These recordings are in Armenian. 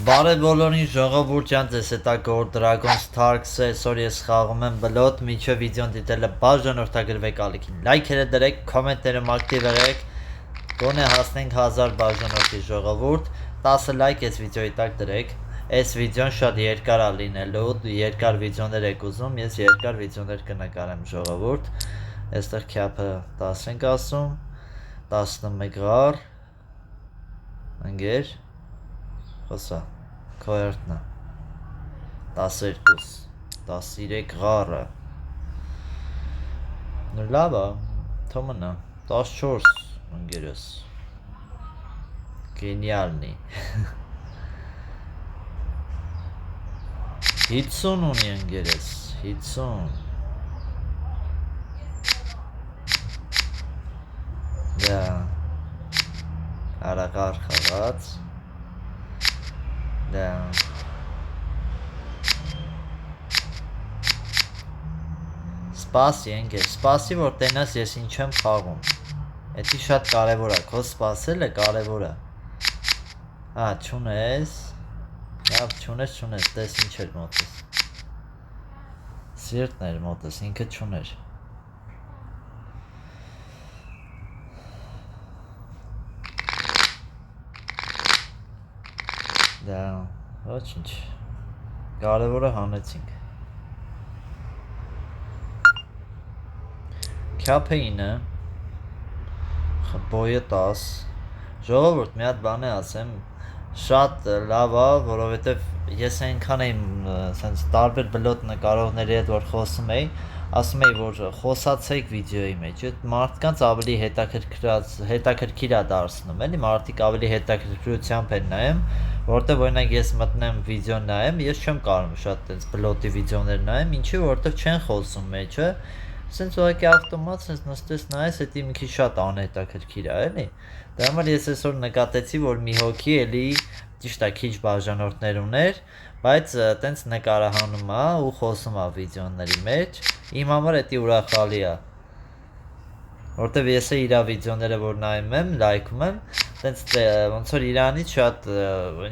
Բարև բոլորին ժողովուրդ ջան, ձեզ հետ է Gold Dragon Starks-ը, այսօր ես խաղում եմ բլոտ, միջև վիդեոն դիտելը բաժանորդագրվեք ալիքին, լայքերը դրեք, կոմենտներում ակտիվ եղեք, գոնե հասնենք 1000 բաժանորդի ժողովուրդ, 10 լայք այս վիդեոյի տակ դրեք, այս վիդեոն շատ երկար է լինելու, երկար վիդեոներ եք ուզում, ես երկար վիդեոներ կնկարեմ ժողովուրդ, այստեղ քյափը 10 ենք ասում, 11 գար, ընգեր, խոսա, քո երտնա, 12, 13 գարը, լավա, թոմնա, 14, ընգերս, գենիալնի, 50 ունի ընգերս, 50, դա, արագար խաղաց, դա, սպասի ընգեր, սպասի որ տենաս ես ինչ եմ խաղում, էդի շատ կարևոր է, քո սպասելը կարևոր է, չունես, լավ չունես, տես ինչ էր մոտս, սիրտն էր մոտս, ինքը չուներ, դա, ոչինչ, կարևորը հանեցինք, քյափը 9, բոյը 10, ժողովուրդ մի հատ բան է ասեմ, շատ լավ է, որովհետև ես այնքան եմ տարբեր բլոտ նկարողների հետ որ խոսում էի, ասում էի որ խոսացեք վիդեոյի մեջ, այդ մարդկանց ավելի հետաքրքիր է դարձնում, էլի մարդիկ ավելի հետաքրքրությամբ են նայում, որտեղ օրինակ ես մտնեմ վիդեո նայեմ, ես չեմ կարող շատ տենց բլոտի վիդեոներ նայեմ, ինչի որտեղ չեն խոսում մեջը, սենց ուղղակի ավտոմատ սենց նստես նայես, դա մի քիչ շատ անհետաքրքիր է, էլի։ Դա համար ես այսօր նկատեցի, որ մի հոգի էլի ճիշտ է քիչ բաժանորդներ ուներ, բայց տենց նկարահանում է ու խոսում է վիդեոների մեջ, իմ համար դա ուրախալի է։ Որտեվ ես իր վիդեոները որ նայում եմ, լայքում եմ, տենց ոնց որ իրանից շատ,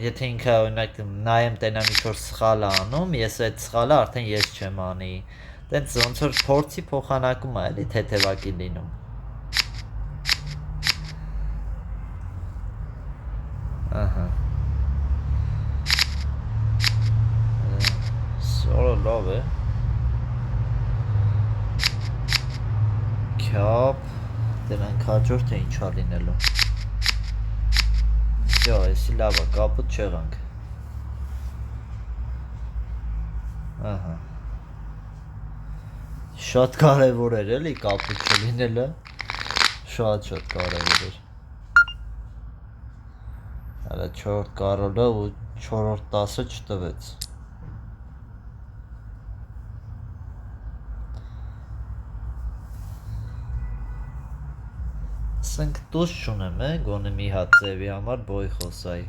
եթե ինքը օրինակ նայեմ տենամ ինչ-որ սխալ է անում, ես այդ սխալը արդեն ես չեմ անի, տենց ոնց որ փորձի փոխանակում է, էլի թեթևակի լինում։ Ահա։ Սորը լավ է։ Քյապ, դրանք հաջորդը ինչա լինելու։ Всё, էսի լավ է, կապուտ չեղանք։ Ահա։ Շատ կարևոր էր էլի կապուտ չլինելը, շատ կարևոր էր։ Արա 4 կարոլը ու 4-րդ 10-ը չտվեց։ Ասենք տուզ չունեմ, գոնե մի հատ ձևի համար բոյ խոսայի։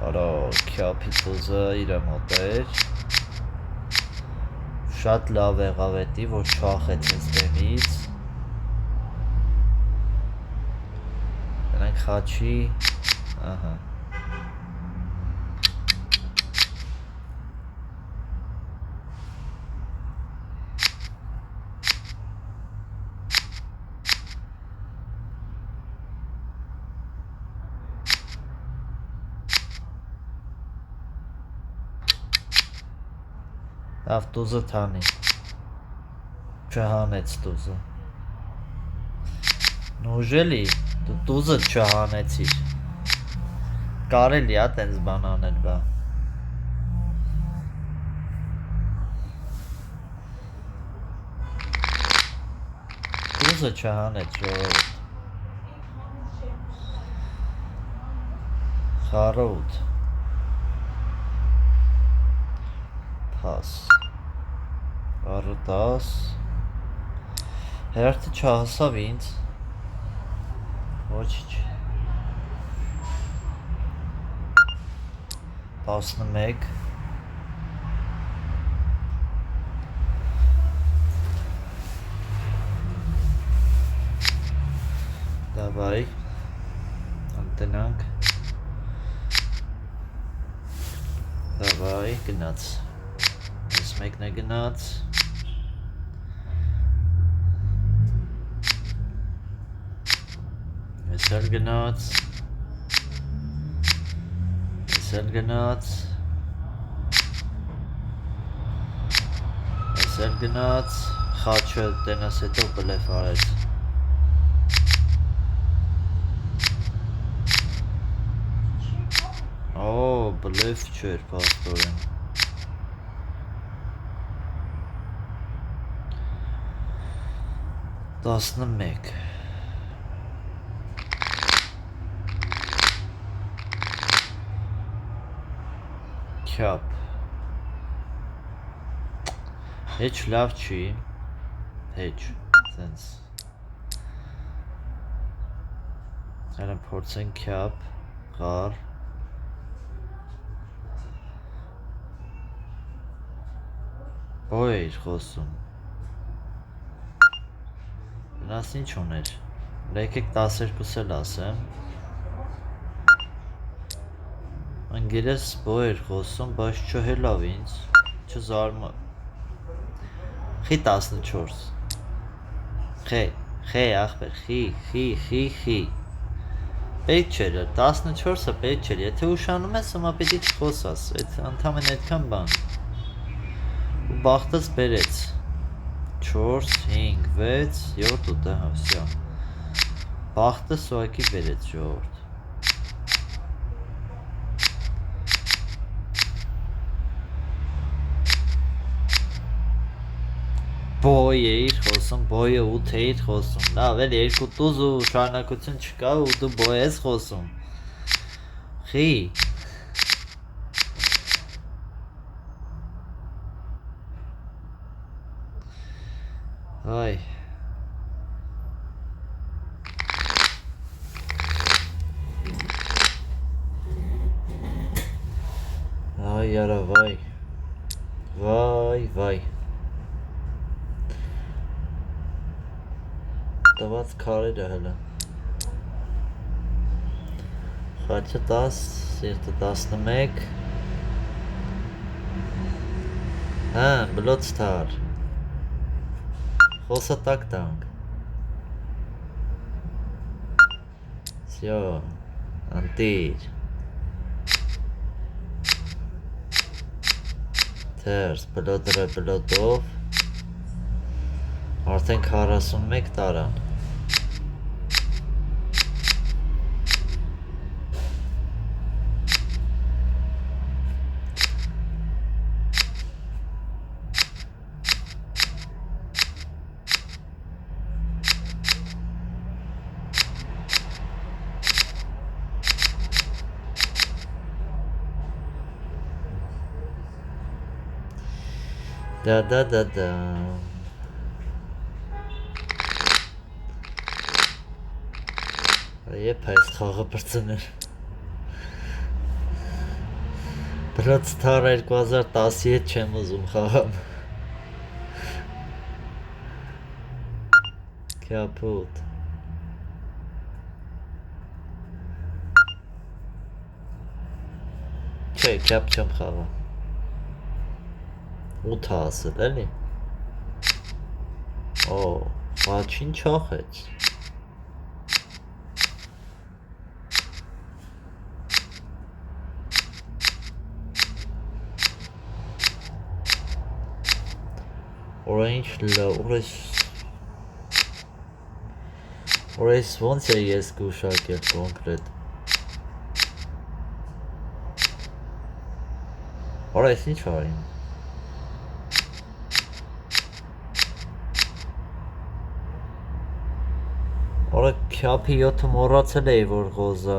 Արա քյափի տուզը իրա մոտ էր։ Շատ լավ եղավ էդի, որ չախեց ես դեմից։ Դրանք խաչի, ահա։ Լավ տուզը թանի, չհանեց տուզը, նուժելի, դու տուզը չհանեցիր, կարելի է տենց բան անել բա, տուզը չհանեց ժողովուրդ, խառոտ, փաս, առը 10, հերթը չհասավ ինձ, ոչինչ, 11, Давай. Անտենանք։ Давай, գնաց։ Այս մեկն է գնաց։ Այս էլ գնաց։ Այս էլ գնաց։ Այս էլ գնաց։ Խաչը տենաս հետո բլեֆ արեց։ Օ, բլեֆ չէր, պաստորեն։ Տասնմեկ։ Քյապ։ Հեչ լավ չի։ Հեչ, սենց։ Հələ փորձենք քյապ, ղար։ Բոյ էիր խոսում։ Նրանց ինչ ուներ։ Եկեք 12 էլ ասեմ։ Ընգերես բոյ էր խոսում, բայց չհելավ ինձ, չզարմա։ Խի 14։ Խե ախպեր, խի։ Պետք չէր, 14-ը պետք չէր, եթե ուշանում ես, հիմա պիտի չխոսաս, ընդամեն այդքան բան։ Ու բախտս բերեց, 4, 5, 6, 7, 8, հա, վսյա։ Բախտս ուակի բերեց ժողորդ։ Բոյ էիր խոսում, բոյը 8 էիր խոսում, լավ էլ 2 տուզ ու շարունակություն չկա ու դու բոյ ես խոսում։ Խի։ Այ։ Այ արա վայ։ Վայ։ Տված քարերը հələ։ Խաչը 10, սիրտը 11։ Հա, բլոց թար։ Խոսա տակ տանք։ Всё, անտիր։ Թերս, բլոդով։ Արդեն 41 տարան։ Da. Եփ այս խաղը բրծներ։ Բրոց թար 2017 չեմ ուզում խաղամ։ Կապոտ։ Չէ, կապ չեմ խաղա։ 8 ասել, էլի։ Օ, բաչին չախեց։ Orange ոնց է ես գուշակել կոնկրետ։ Orange ինչ արին։ Արա քյափի 7-ը մոռացել էի որ ղոզա։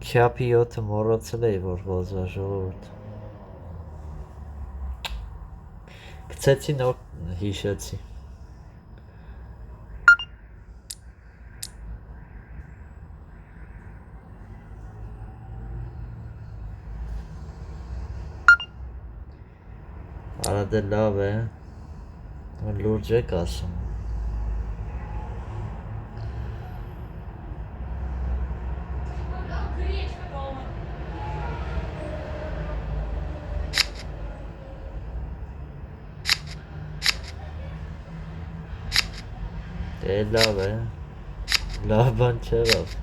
Քյափի 7-ը մոռացել էի որ ղոզա ժողովուրդ։ Գցեցի նոր հիշեցի։ Արա դե լավ է, լուրջ եք ասում։ Դե լավ է, լավ բան չեղավ։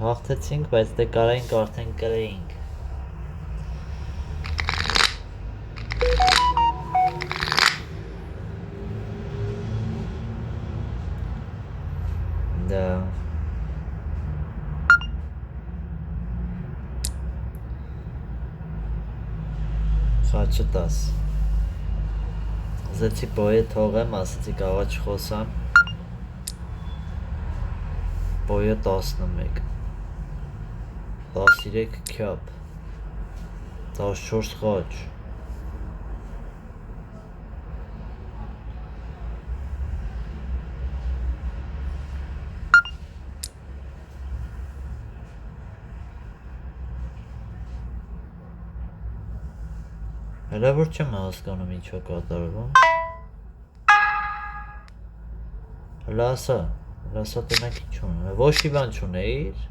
Հաղթեցինք, բայց դե կարայինք արդեն կրեինք։ Դա խաչը տաս։ Զեցի բոյը թողեմ, ասեցի կաղա չխոսամ։ Բոյը 11 13 քյապ 14 խաչ Հələ որ չեմ հասկանում ինչ է կատարվում Հələ ասա տնակ ինչ ունե Ոչ մի բան չունեիր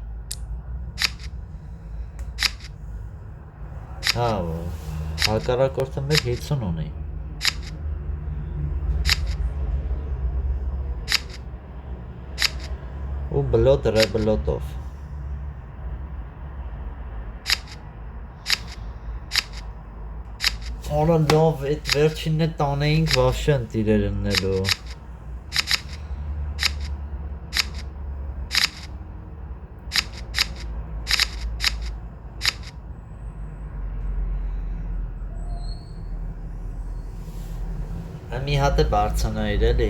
Հա, հակառակորդը մեր 50 ունի ու բլոտ ռեբլոտով Օրա լավ, այդ վերջինն է տանեինք վավշե ընտիրեր ըննելու Մի հատ է բարձանայր էլի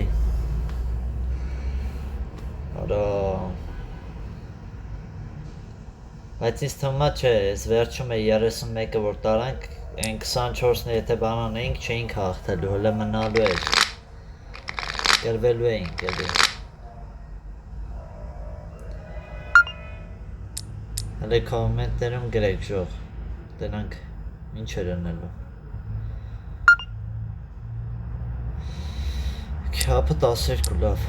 Արա Բայց ինձ թվում է չէ, ես վերջում է 31-ը որ տարանք Այն 24-ն եթե բանան էինք չէինք հաղթելու, հլը մնալու էր Կրվելու էինք էլի Հլը կոմենտներում գրեք ժող Դրանք ինչ էր ընելու Քյապը 12 լավ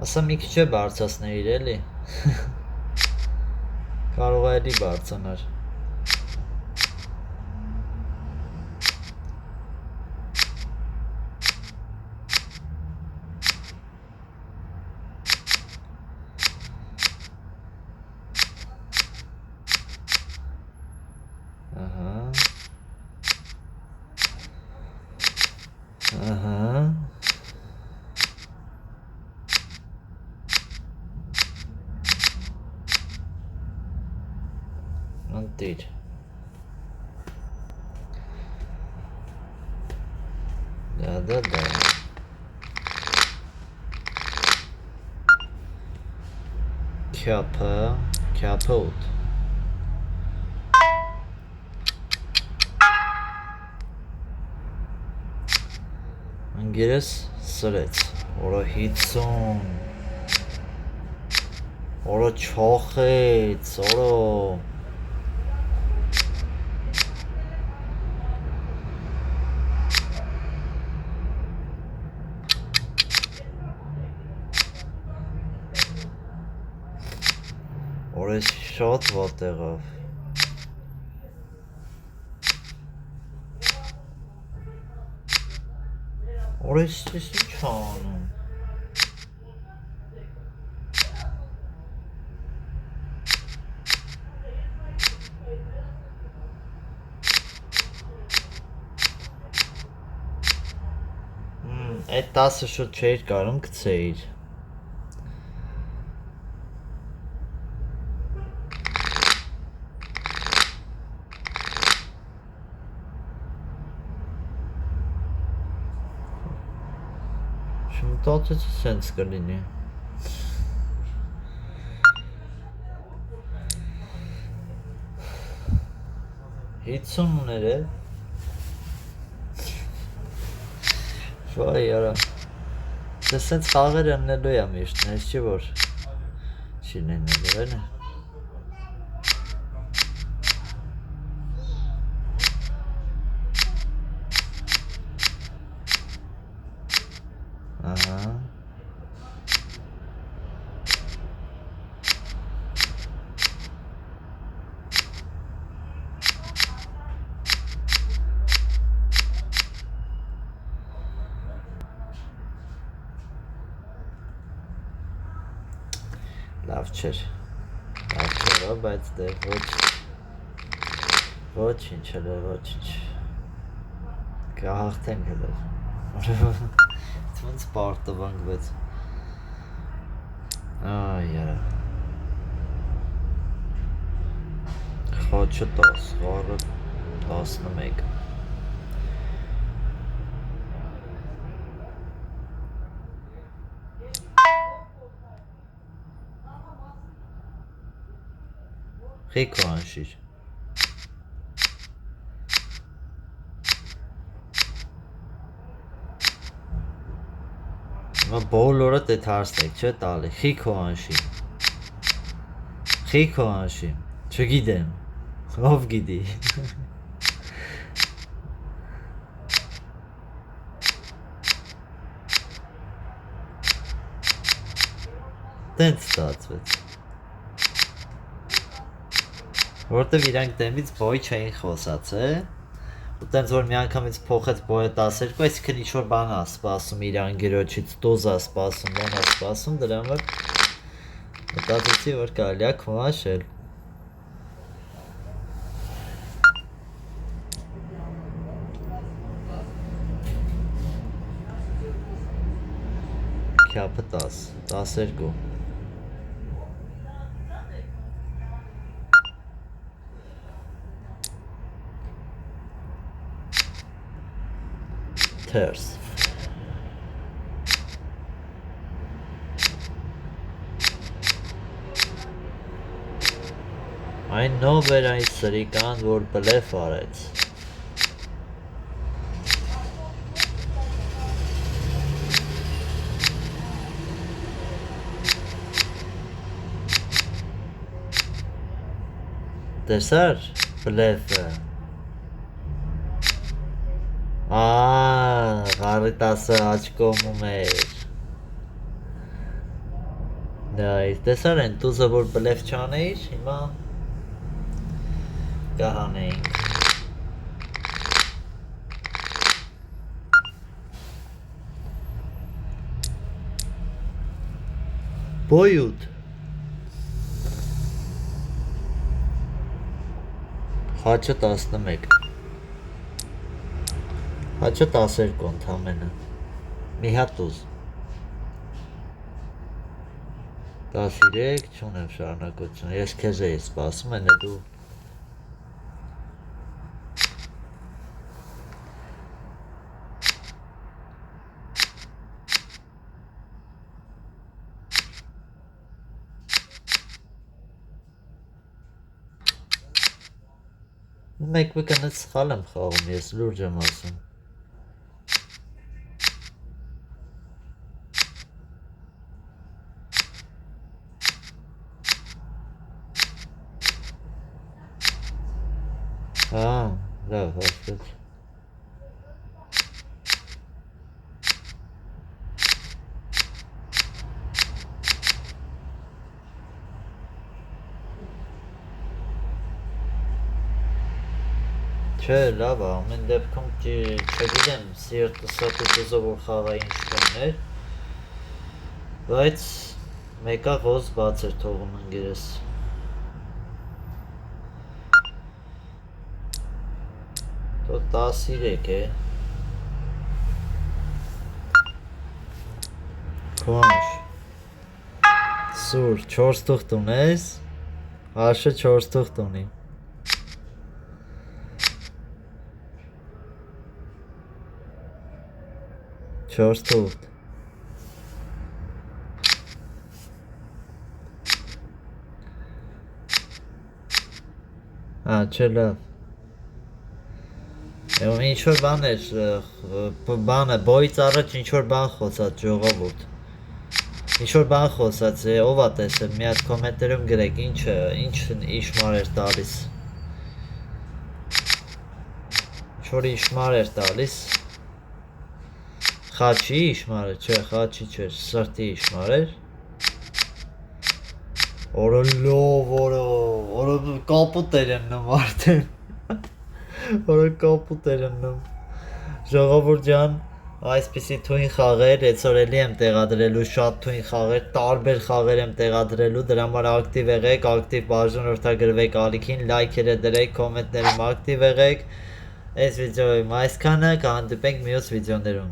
Ասա մի քիչ է բարձրացնեիր էլի Կարող է էլի բարձրանար Ընտիր Դա Քյապը 8 Ընգերս սրեց Օրա 50 Օրա չոխեց Օրա Օրես շատ վատ եղավ Օրես ինչ անում Այդ 10-ը շուտ չէիր կարում գցեիր Մտածեցի սենց կլինի։ Հիցուն ուներ է։ Վայ արա։ Դե սենց խաղեր աննելու եմ իշտ, նես չի որ չի լինելու էն է։ Ահա լավ չէր, բայց դե ոչինչ հլը, ոչինչ, կահաղթենք հլը, ոնց պարտվանքվեց, այ արա, խոչը 10, խաղը 11, խիքո անշիր, բոլորը դետ հարստեք չէ տալի, խիքո անշի, չգիտեմ, ով գիտի, տենց ստացվեց, որտև իրանք դեմից բոյ չէին խոսած է, ու տենց որ մի անգամից փոխեց բոյը 12, այսինքն ինչ-որ բան ա սպասում իրան գերոջից, տոզ ա սպասում, բան ա սպասում, դրա համար մտածեցի, որ կարելի ա քմաշել։ Քյապը 10, 12 Թերս Այն նով էր այն սրիկան, որ բլեֆ արեց Տեսար բլեֆը Ղարիտասը աչկոմում էր Տեսար են տուզը որ բլեվ չանեիր, հիմա կահանեինք Բոյութ Խաչը 11 Հաչը 12 ընդամենը, մի հատ ուզ, 13 չունեմ շարունակություն, ես քեզ էի սպասում, են է դու մեկ վկանից սխալ եմ խաղում, ես լուրջ եմ ասում լավ, հաշվեց Չէ, լավ է, ամեն դեպքում չգիտեմ սիրտս սատուտուզով որ խաղային շկոներ բայց մեկա ղոզ բաց էր թողում ընգերես Տո 13 է Քոնշ Սուր, 4 թուղթ ունես Աշը 4 թուղթ ունի 4 թուղթ Չէ լավ։ Ինչ որ բան էր, բանը բոյից առաջ ինչ որ բան խոսած ժողովուրդ։ Ինչ որ բան խոսած, ով ա տեսել, մի հատ կոմենտներում գրեք, ինչ իշմար էր տալիս։ Ինչ որ իշմար էր տալիս։ Խաչի իշմարը, չէ, խաչի չէր, սրտի իշմար էր։ Օրը լով, օրը կապուտ էր ըննում արդեն։ Օրը կապուտ էր ըննում։ Ժողովուրդ ջան, այսպիսի թույն խաղեր, այսօր էլի եմ տեղադրելու շատ թույն խաղեր, տարբեր խաղեր եմ տեղադրելու, դրա համար ակտիվ եղեք, ակտիվ բաժանորդագրվեք ալիքին, լայքերը դրեք, կոմենտներում ակտիվ եղեք։ Այս վիդեոյում այսքանը, կհանդիպենք մյուս վիդեոներում։